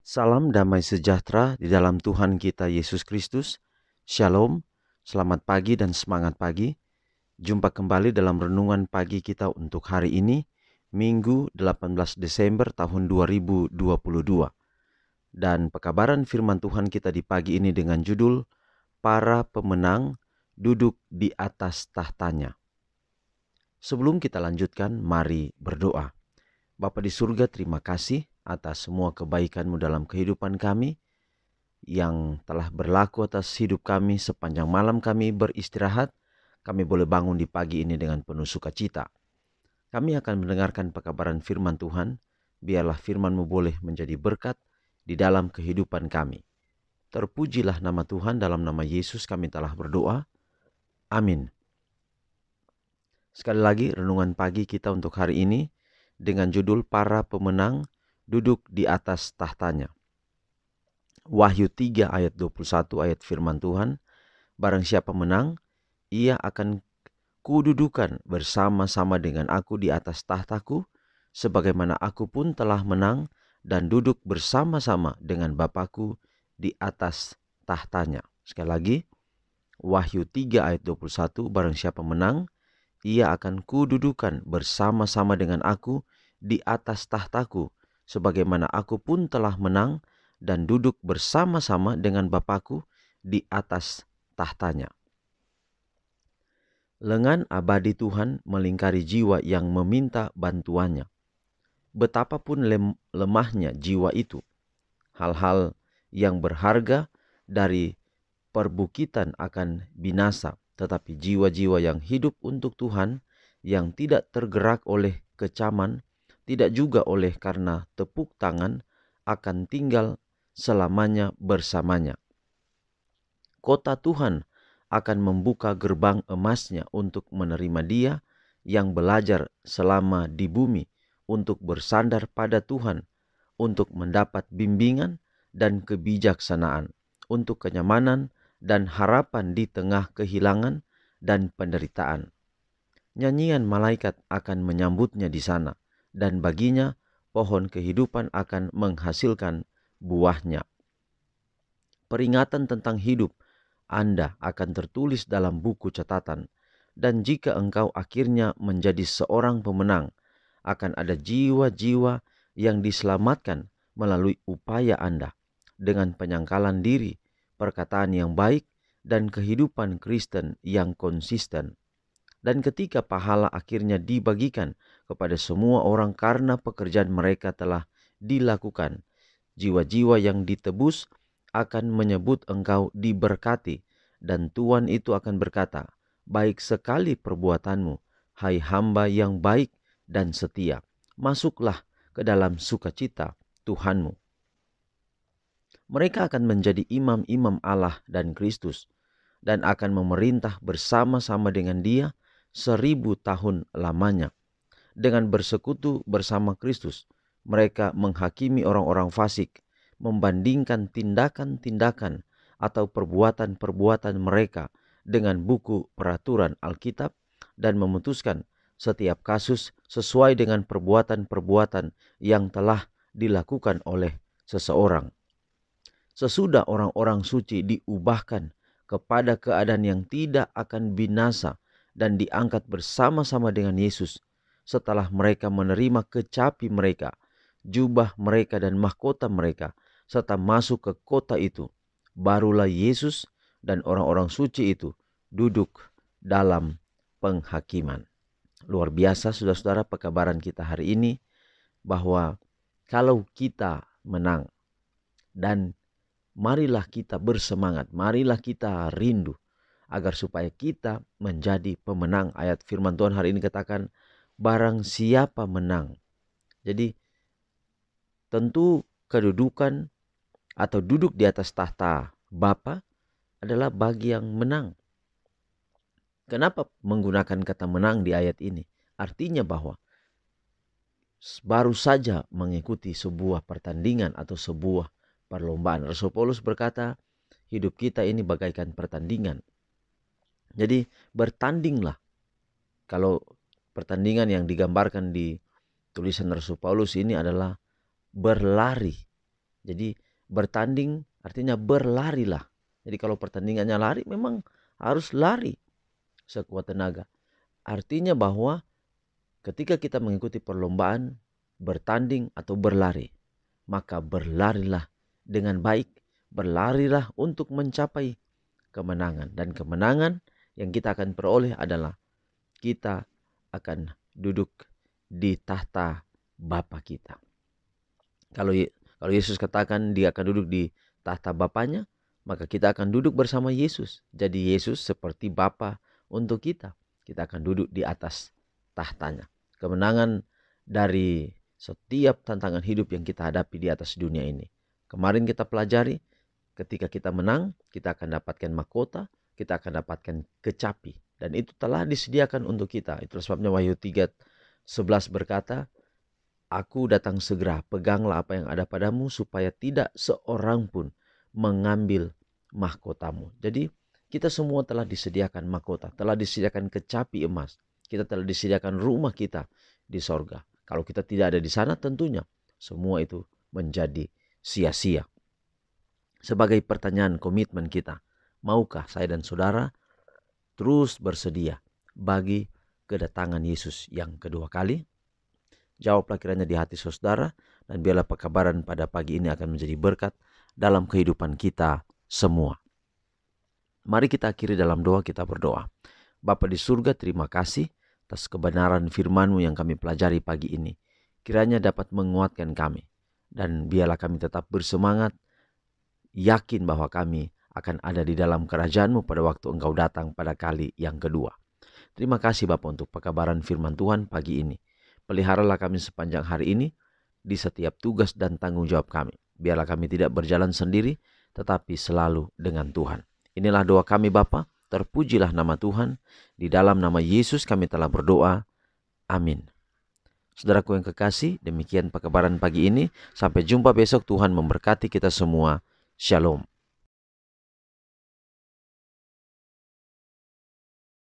Salam damai sejahtera di dalam Tuhan kita Yesus Kristus. Shalom, selamat pagi dan semangat pagi. Jumpa kembali dalam renungan pagi kita untuk hari ini, Minggu 18 Desember tahun 2022. Dan pekabaran firman Tuhan kita di pagi ini dengan judul, Para Pemenang Duduk di Atas Tahtanya. Sebelum kita lanjutkan, mari berdoa. Bapa di surga, terima kasih atas semua kebaikan-Mu dalam kehidupan kami, yang telah berlaku atas hidup kami sepanjang malam kami beristirahat. Kami boleh bangun di pagi ini dengan penuh sukacita. Kami akan mendengarkan pekabaran firman Tuhan. Biarlah firman-Mu boleh menjadi berkat di dalam kehidupan kami. Terpujilah nama Tuhan. Dalam nama Yesus kami telah berdoa. Amin. Sekali lagi renungan pagi kita untuk hari ini dengan judul Para Pemenang Duduk di Atas Tahtanya. Wahyu 3 ayat 21 ayat firman Tuhan, barang siapa menang, ia akan kududukan bersama-sama dengan aku di atas tahtaku, sebagaimana aku pun telah menang dan duduk bersama-sama dengan Bapakku di atas tahtanya. Sekali lagi, Wahyu 3 ayat 21, barang siapa menang, ia akan kududukan bersama-sama dengan aku di atas tahtaku, sebagaimana aku pun telah menang dan duduk bersama-sama dengan Bapakku di atas tahtanya. Lengan abadi Tuhan melingkari jiwa yang meminta bantuannya. Betapapun lemahnya jiwa itu, hal-hal yang berharga dari perbukitan akan binasa, tetapi jiwa-jiwa yang hidup untuk Tuhan, yang tidak tergerak oleh kecaman, tidak juga oleh karena tepuk tangan, akan tinggal selamanya bersamanya. Kota Tuhan akan membuka gerbang emasnya untuk menerima dia yang belajar selama di bumi untuk bersandar pada Tuhan, untuk mendapat bimbingan dan kebijaksanaan, untuk kenyamanan dan harapan di tengah kehilangan dan penderitaan. Nyanyian malaikat akan menyambutnya di sana, dan baginya pohon kehidupan akan menghasilkan buahnya. Peringatan tentang hidup Anda akan tertulis dalam buku catatan, dan jika engkau akhirnya menjadi seorang pemenang, akan ada jiwa-jiwa yang diselamatkan melalui upaya Anda dengan penyangkalan diri, perkataan yang baik, dan kehidupan Kristen yang konsisten. Dan ketika pahala akhirnya dibagikan kepada semua orang karena pekerjaan mereka telah dilakukan, jiwa-jiwa yang ditebus akan menyebut engkau diberkati, dan Tuhan itu akan berkata, baik sekali perbuatanmu, hai hamba yang baik dan setia. Masuklah ke dalam sukacita Tuhanmu. Mereka akan menjadi imam-imam Allah dan Kristus, dan akan memerintah bersama-sama dengan Dia 1000 tahun lamanya. Dengan bersekutu bersama Kristus, mereka menghakimi orang-orang fasik, membandingkan tindakan-tindakan atau perbuatan-perbuatan mereka dengan buku peraturan Alkitab, dan memutuskan setiap kasus sesuai dengan perbuatan-perbuatan yang telah dilakukan oleh seseorang. Sesudah orang-orang suci diubahkan kepada keadaan yang tidak akan binasa dan diangkat bersama-sama dengan Yesus, setelah mereka menerima kecapi mereka, jubah mereka dan mahkota mereka, serta masuk ke kota itu, barulah Yesus dan orang-orang suci itu duduk dalam penghakiman. Luar biasa saudara-saudara pekabaran kita hari ini, bahwa kalau kita menang, dan marilah kita bersemangat, marilah kita rindu agar supaya kita menjadi pemenang. Ayat firman Tuhan hari ini katakan, barang siapa menang. Jadi tentu kedudukan atau duduk di atas tahta Bapa adalah bagi yang menang. Kenapa menggunakan kata menang di ayat ini? Artinya bahwa baru saja mengikuti sebuah pertandingan atau sebuah perlombaan. Rasul Paulus berkata, hidup kita ini bagaikan pertandingan. Jadi bertandinglah. Kalau pertandingan yang digambarkan di tulisan Rasul Paulus ini adalah berlari. Jadi bertanding artinya berlarilah. Jadi kalau pertandingannya lari, memang harus lari sekuat tenaga. Artinya bahwa ketika kita mengikuti perlombaan, bertanding atau berlari, maka berlarilah dengan baik, berlarilah untuk mencapai kemenangan. Dan kemenangan yang kita akan peroleh adalah kita akan duduk di tahta Bapa kita. Kalau Yesus katakan dia akan duduk di tahta Bapanya, maka kita akan duduk bersama Yesus. Jadi Yesus seperti Bapa untuk kita. Kita akan duduk di atas tahtanya. Kemenangan dari setiap tantangan hidup yang kita hadapi di atas dunia ini. Kemarin kita pelajari, ketika kita menang, kita akan dapatkan mahkota, kita akan dapatkan kecapi. Dan itu telah disediakan untuk kita. Itulah sebabnya Wahyu 3:11 berkata, Aku datang segera, peganglah apa yang ada padamu supaya tidak seorang pun mengambil mahkotamu. Jadi kita semua telah disediakan mahkota, telah disediakan kecapi emas. Kita telah disediakan rumah kita di sorga. Kalau kita tidak ada di sana, tentunya semua itu menjadi sia-sia. Sebagai pertanyaan komitmen kita, maukah saya dan saudara terus bersedia bagi kedatangan Yesus yang kedua kali? Jawablah kiranya di hati saudara, dan biarlah pekabaran pada pagi ini akan menjadi berkat dalam kehidupan kita semua. Mari kita akhiri dalam doa, kita berdoa. Bapa di surga, terima kasih atas kebenaran firman-Mu yang kami pelajari pagi ini. Kiranya dapat menguatkan kami, dan biarlah kami tetap bersemangat, yakin bahwa kami akan ada di dalam kerajaan-Mu pada waktu Engkau datang pada kali yang kedua. Terima kasih Bapa untuk pekabaran firman Tuhan pagi ini. Peliharalah kami sepanjang hari ini di setiap tugas dan tanggung jawab kami. Biarlah kami tidak berjalan sendiri, tetapi selalu dengan Tuhan. Inilah doa kami Bapa, terpujilah nama Tuhan. Di dalam nama Yesus kami telah berdoa. Amin. Saudaraku yang kekasih, demikian pekabaran pagi ini. Sampai jumpa besok, Tuhan memberkati kita semua. Shalom.